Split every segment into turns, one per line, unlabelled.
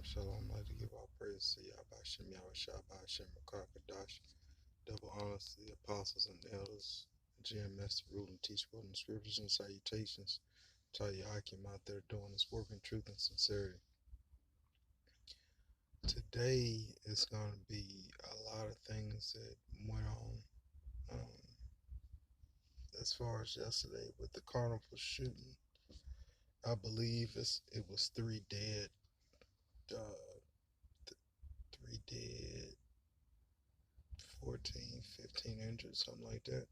Shalom. I'd like to give all praise to Yahweh Shem Yahweh Shabbat Shem Kadash. Double honors to the apostles and elders, GMS, to rule and teach both in scriptures and salutations. To Yakim out there doing his work in truth and sincerity. Today is going to be a lot of things that went on as far as yesterday with the carnival shooting. I believe it was three dead, three dead, 14, 15 injured, something like that.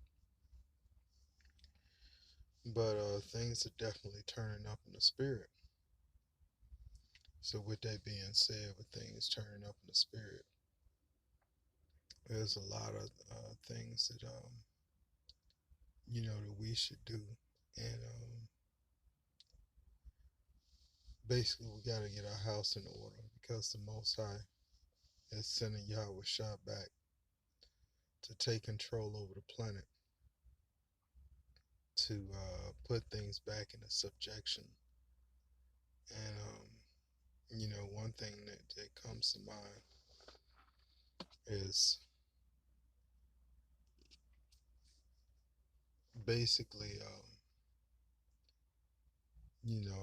But things are definitely turning up in the spirit. So with that being said, with things turning up in the spirit, there's a lot of things that that we should do, and basically we got to get our house in order because the Most High is sending Yahweh Shah back to take control over the planet, to put things back into subjection. And one thing that comes to mind is basically,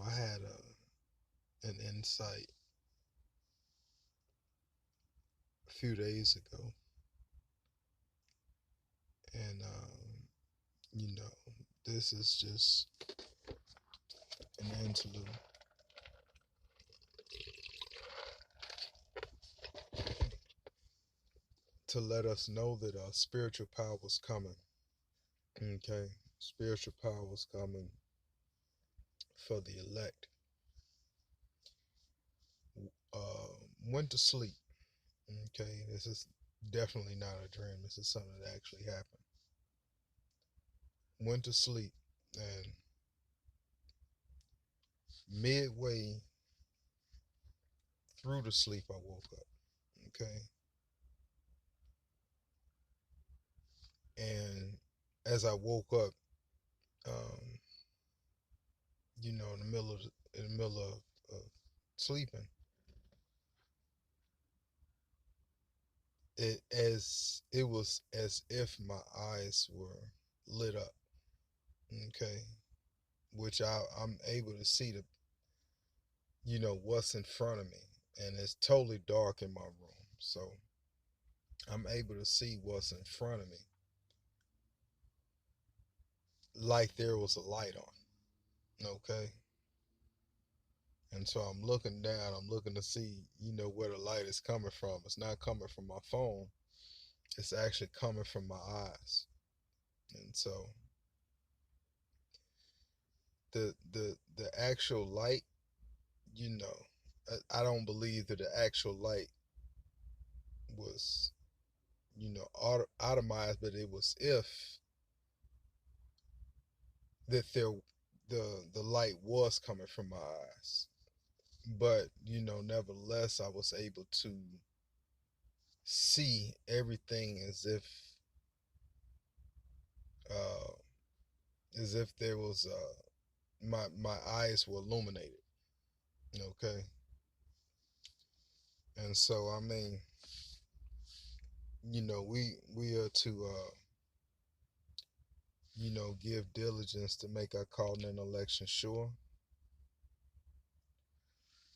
I had an insight a few days ago, and this is just an interlude to let us know that spiritual power was coming. Okay, spiritual power was coming for the elect. Went to sleep. Okay, this is definitely not a dream. This is something that actually happened. Went to sleep, and midway through the sleep, I woke up. Okay, and as I woke up, um, in the middle of sleeping, it was as if my eyes were lit up. Okay, which I'm able to see what's in front of me, and it's totally dark in my room, so I'm able to see what's in front of me, like there was a light on. Okay, and so I'm looking down. I'm looking to see, where the light is coming from. It's not coming from my phone. It's actually coming from my eyes. And so the actual light, you know, I don't believe that the actual light was, automized, but it was if that the light was coming from my eyes. But nevertheless, I was able to see everything uh, as if there was my eyes were illuminated. Okay, and so I mean, we are to give diligence to make our calling and election sure.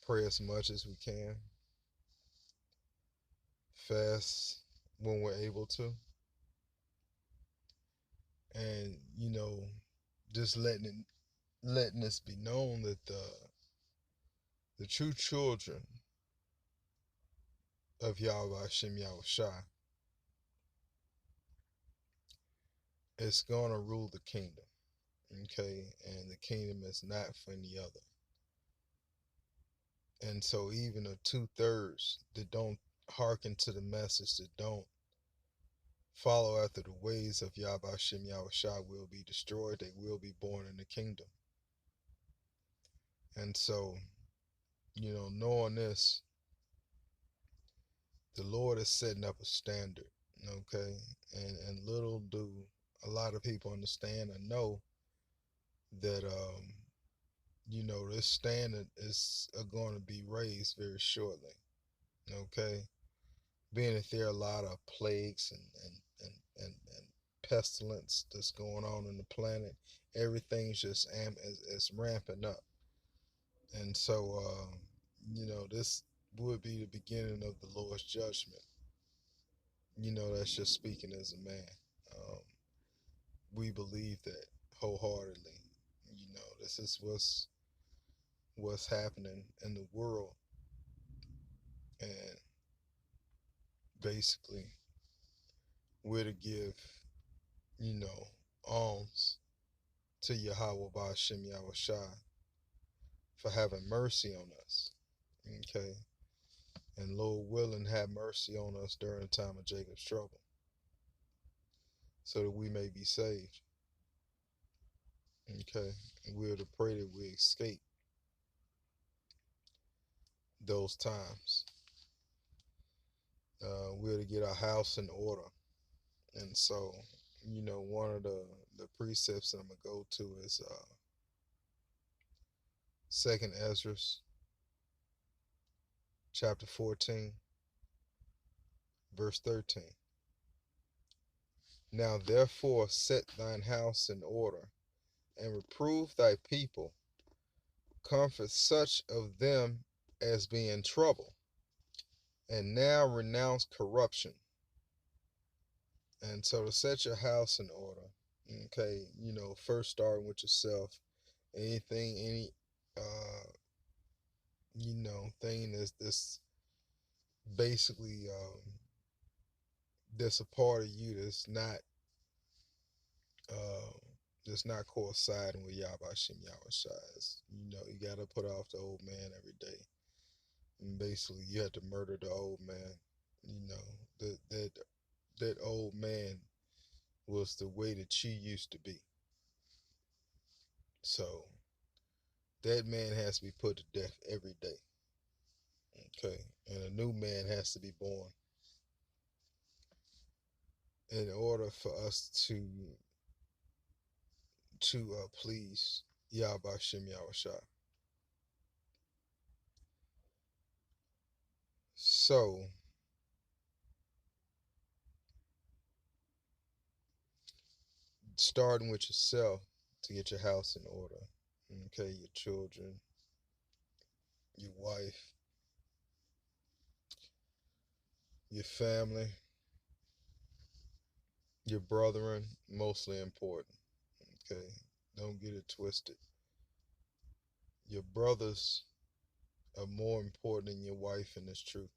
Pray as much as we can. Fast when we're able to. And, just letting this be known that the true children of Yahweh Hashem Yahweh Shai is gonna rule the kingdom. Okay, and the kingdom is not for any other. And so even the 2/3 that don't hearken to the message, that don't follow after the ways of Yahweh Shem Yahweh Shah, will be destroyed. They will be born in the kingdom. And so, knowing this, the Lord is setting up a standard. Okay, and little do a lot of people understand and know that this standard is going to be raised very shortly. Okay, being that there are a lot of plagues and pestilence that's going on in the planet, everything's just is ramping up, and so this would be the beginning of the Lord's judgment. That's just speaking as a man. Um, we believe that wholeheartedly. This is what's happening in the world, and basically we're to give, you know, alms to Yahweh Ba'Shem Yahushua for having mercy on us. Okay. And Lord willing, have mercy on us during the time of Jacob's trouble, so that we may be saved. Okay. And we're to pray that we escape those times. We're to get our house in order. And so, one of the precepts I'm going to go to is Second Ezra chapter 14, verse 13. Now therefore set thine house in order, and reprove thy people, comfort such of them as be in trouble, and now renounce corruption. And so to set your house in order, okay, first starting with yourself, any uh thing that's basically that's a part of you uh that's not coinciding with Yahweh Shem Yahushua. You gotta put off the old man every day. And basically you have to murder the old man. That old man was the way that you used to be. So that man has to be put to death every day. Okay. And a new man has to be born in order for us to please Yahweh Shem Yahushua. So starting with yourself to get your house in order. Okay, your children, your wife, your family, your brethren, mostly important. Okay, don't get it twisted. Your brothers are more important than your wife in this truth.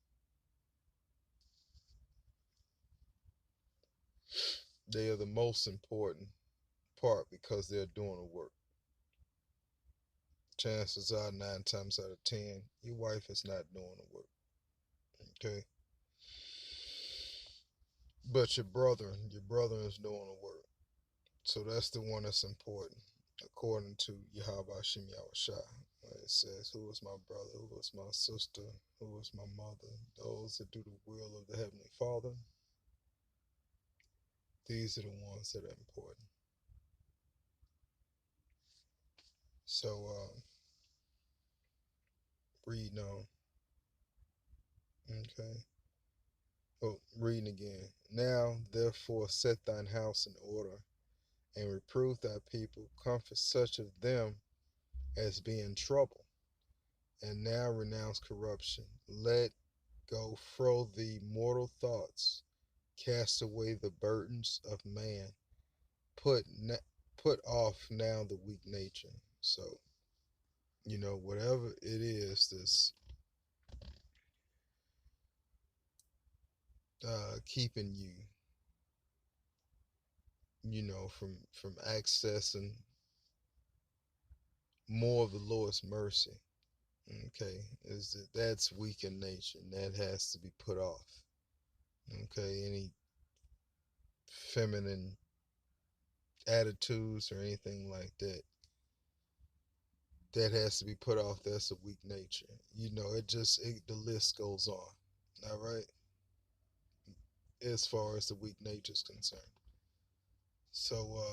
They are the most important part because they're doing the work. Chances are 9 times out of 10, your wife is not doing the work. Okay. But your brother is doing the work. So that's the one that's important, according to Yahweh Shem Yahushua. It says, who is my brother, who is my sister, who is my mother, those that do the will of the Heavenly Father. These are the ones that are important. So, reading on. Okay. Oh, reading again. Now, therefore, set thine house in order, and reprove thy people, comfort such of them as be in trouble, and now renounce corruption. Let go fro thee mortal thoughts, cast away the burdens of man, put put off now the weak nature. So, whatever it is that's keeping you, from accessing more of the Lord's mercy. Okay, that's weak in nature, and that has to be put off. Okay, any feminine attitudes or anything like that, that has to be put off. That's a weak nature. The list goes on. All right, as far as the weak nature is concerned. So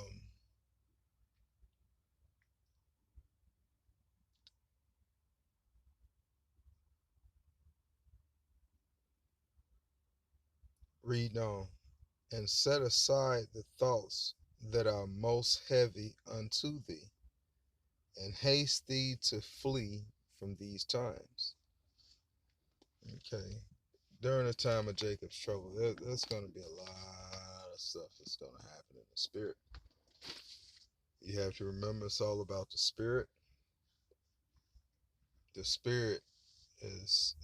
Reading on. And set aside the thoughts that are most heavy unto thee, and haste thee to flee from these times. Okay. During the time of Jacob's trouble, there's going to be a lot of stuff that's going to happen in the spirit. You have to remember it's all about the spirit. The spirit is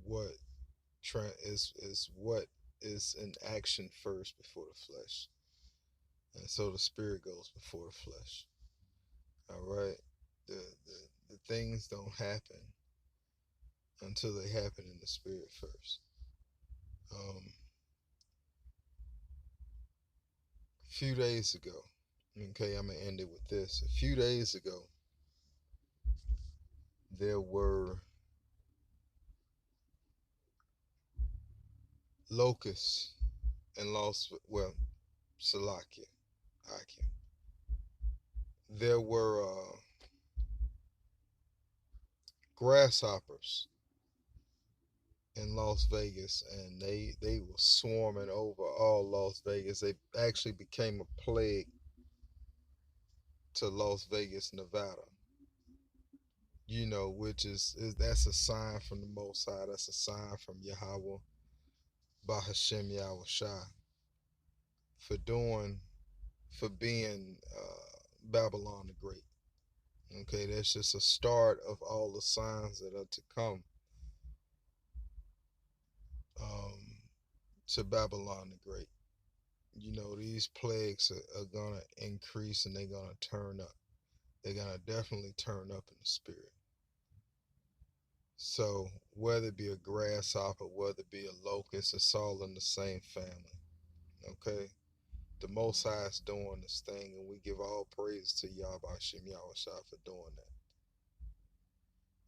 what is what is in action first before the flesh, and so the spirit goes before the flesh. All right, the things don't happen until they happen in the spirit first. A few days ago, okay, I'm gonna end it with this. A few days ago, there were locusts in Salakia, Akim. There were grasshoppers in Las Vegas, and they were swarming over all Las Vegas. They actually became a plague to Las Vegas, Nevada. Which is that's a sign from the Most High. That's a sign from Yahweh Bahashem Yahweh Shai for doing for being Babylon the Great. Okay, that's just a start of all the signs that are to come um, to Babylon the Great. These plagues are gonna increase and they're gonna turn up. They're gonna definitely turn up in the spirit. So whether it be a grasshopper, whether it be a locust, it's all in the same family. Okay? The Most High is doing this thing, and we give all praise to Yahweh Shem Yahweh Shai for doing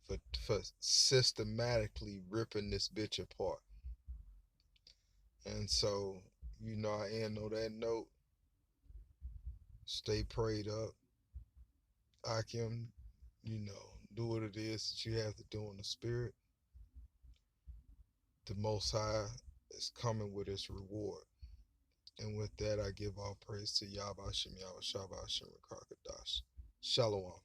that. For systematically ripping this bitch apart. And so, I end on that note. Stay prayed up. Akim, do what it is that you have to do in the spirit. The Most High is coming with its reward. And with that, I give all praise to Yahweh Shem Yahweh Shabbat Shem Rakakadash. Shalom.